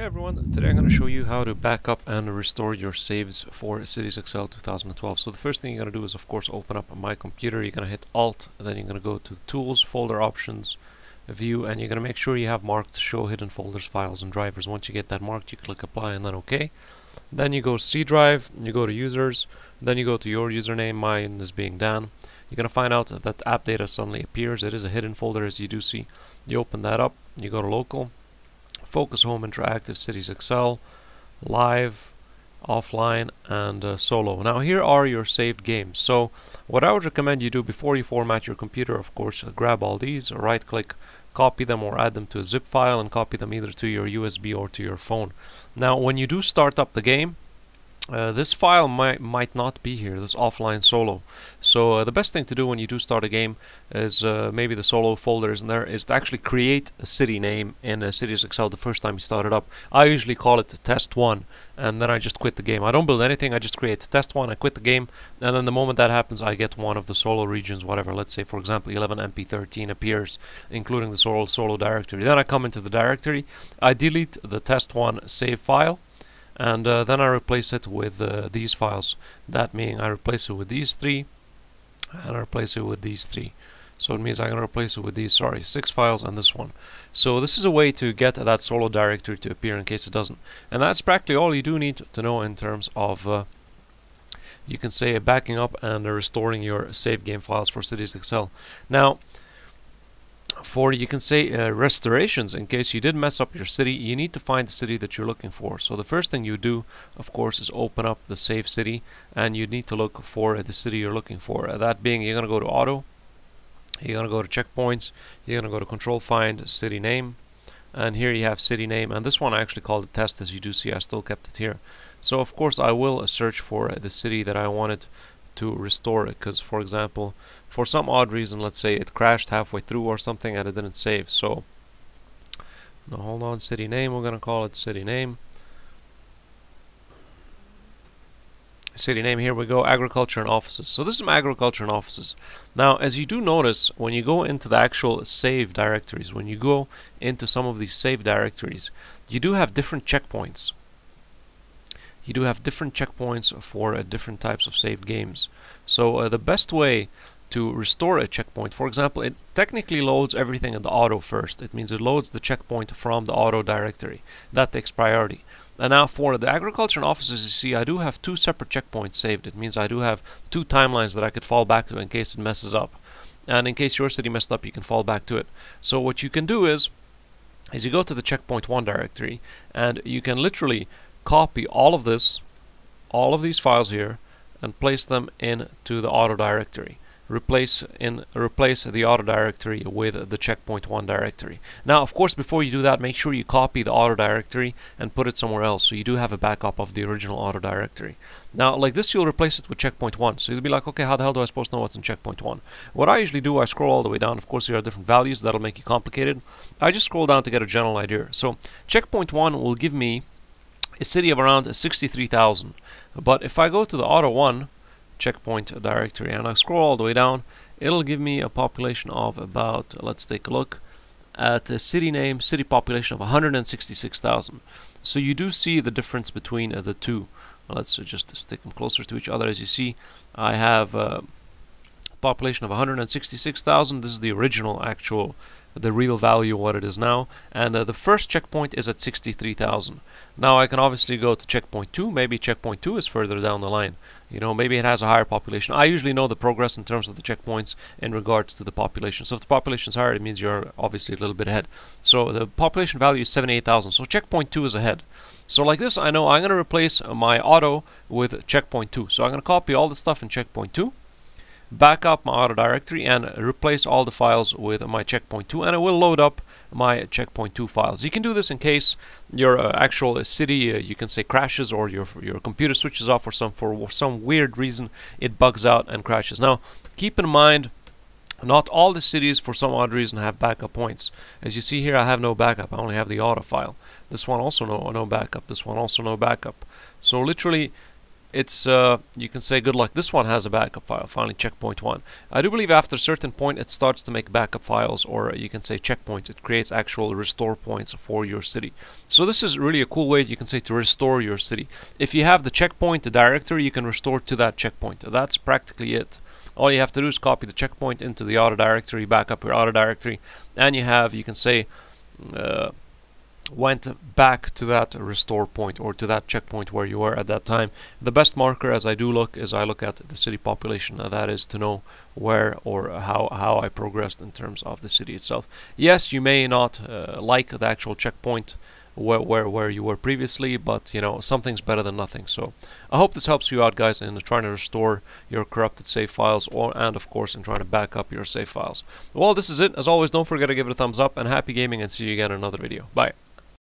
Hey everyone, today I'm going to show you how to back up and restore your saves for Cities Excel 2012. So the first thing you're going to do is of course open up my computer. You're going to hit Alt, and then you're going to go to the Tools, Folder Options, View, and you're going to make sure you have marked Show Hidden Folders, Files, and Drivers. Once you get that marked, you click Apply and then OK. Then you go to C Drive, you go to Users, then you go to your username. Mine is being Dan. You're going to find out that app data suddenly appears. It is a hidden folder, as you do see. You open that up, you go to Local, Focus, Home, Interactive, Cities Excel, Live, Offline, and Solo. Now here are your saved games. So what I would recommend you do before you format your computer, of course, grab all these, right click, copy them or add them to a zip file, and copy them either to your USB or to your phone. Now when you do start up the game, this file might not be here, this offline solo. So the best thing to do when you do start a game is maybe the solo folder isn't there, is to actually create a city name in Cities Excel the first time you start it up. I usually call it test 1, and then I just quit the game. I don't build anything, I just create test 1, I quit the game, and then the moment that happens I get one of the solo regions, whatever. Let's say for example 11MP13 appears, including the solo directory. Then I come into the directory, I delete the test 1 save file, and then I replace it with these files. That meaning I replace it with these 3, and I replace it with these 3. So it means I'm going to replace it with these, 6 files and this one. So this is a way to get that solo directory to appear in case it doesn't. And that's practically all you do need to know in terms of, you can say, backing up and restoring your save game files for Cities Excel. Now, for you can say restorations, in case you did mess up your city, you need to find the city that you're looking for. So the first thing you do, of course, is open up the save city, and you need to look for the city you're looking for. That being, you're going to go to Auto, you're going to go to Checkpoints, you're going to go to Control Find City Name, and here you have city name, and this one I actually called it test. As you do see, I still kept it here. So of course I will search for the city that I wanted to restore it, because for example, for some odd reason, let's say it crashed halfway through or something and it didn't save. So now hold on, city name, we're gonna call it city name. City name, here we go, agriculture and offices. So this is my agriculture and offices. Now as you do notice, when you go into the actual save directories, when you go into some of these save directories, you do have different checkpoints. You do have different checkpoints for different types of saved games. So the best way to restore a checkpoint, for example, it technically loads everything in the auto first. It means it loads the checkpoint from the auto directory. That takes priority. And now for the agriculture and offices, you see I do have 2 separate checkpoints saved. It means I do have 2 timelines that I could fall back to in case it messes up. And in case your city messed up, you can fall back to it. So what you can do is you go to the checkpoint 1 directory, and you can literally copy all of these files here, and place them into the auto directory. Replace the auto directory with the checkpoint 1 directory. Now of course before you do that, make sure you copy the auto directory and put it somewhere else, so you do have a backup of the original auto directory. Now like this, you'll replace it with checkpoint 1. So you'll be like, okay, how the hell do I supposed to know what's in checkpoint 1? What I usually do, I scroll all the way down. Of course there are different values, that'll make you complicated. I just scroll down to get a general idea. So checkpoint 1 will give me a city of around 63,000. But if I go to the auto 1 checkpoint directory and I scroll all the way down, it'll give me a population of about, let's take a look at a city name, city population of 166,000. So you do see the difference between the two. Let's just stick them closer to each other. As you see, I have a population of 166,000. This is the original the real value what it is now, and the first checkpoint is at 63,000. Now I can obviously go to checkpoint 2. Maybe checkpoint 2 is further down the line. You know, maybe it has a higher population. I usually know the progress in terms of the checkpoints in regards to the population. So if the population is higher, it means you're obviously a little bit ahead. So the population value is 78,000. So checkpoint 2 is ahead. So like this, I know I'm going to replace my auto with checkpoint 2. So I'm going to copy all the stuff in checkpoint 2, back up my auto directory, and replace all the files with my checkpoint 2, and it will load up my checkpoint 2 files. You can do this in case your actual city, you can say, crashes, or your computer switches off, or for some weird reason it bugs out and crashes. Now keep in mind, not all the cities for some odd reason have backup points. As you see here, I have no backup. I only have the auto file. This one also no backup. This one also no backup. So literally it's you can say good luck. This one has a backup file, finally checkpoint 1. I do believe after a certain point it starts to make backup files, or you can say checkpoints. It creates actual restore points for your city. So this is really a cool way, you can say, to restore your city. If you have the checkpoint directory, you can restore to that checkpoint. That's practically it. All you have to do is copy the checkpoint into the auto directory, back up your auto directory, and you have, you can say, went back to that restore point, or to that checkpoint where you were at that time. The best marker, as I do look, is I look at the city population. That is to know where or how I progressed in terms of the city itself. Yes, you may not like the actual checkpoint where you were previously, but you know, something's better than nothing. So I hope this helps you out, guys, in trying to restore your corrupted save files, and of course in trying to back up your save files. Well, this is it. As always, don't forget to give it a thumbs up, and happy gaming, and see you again in another video. Bye.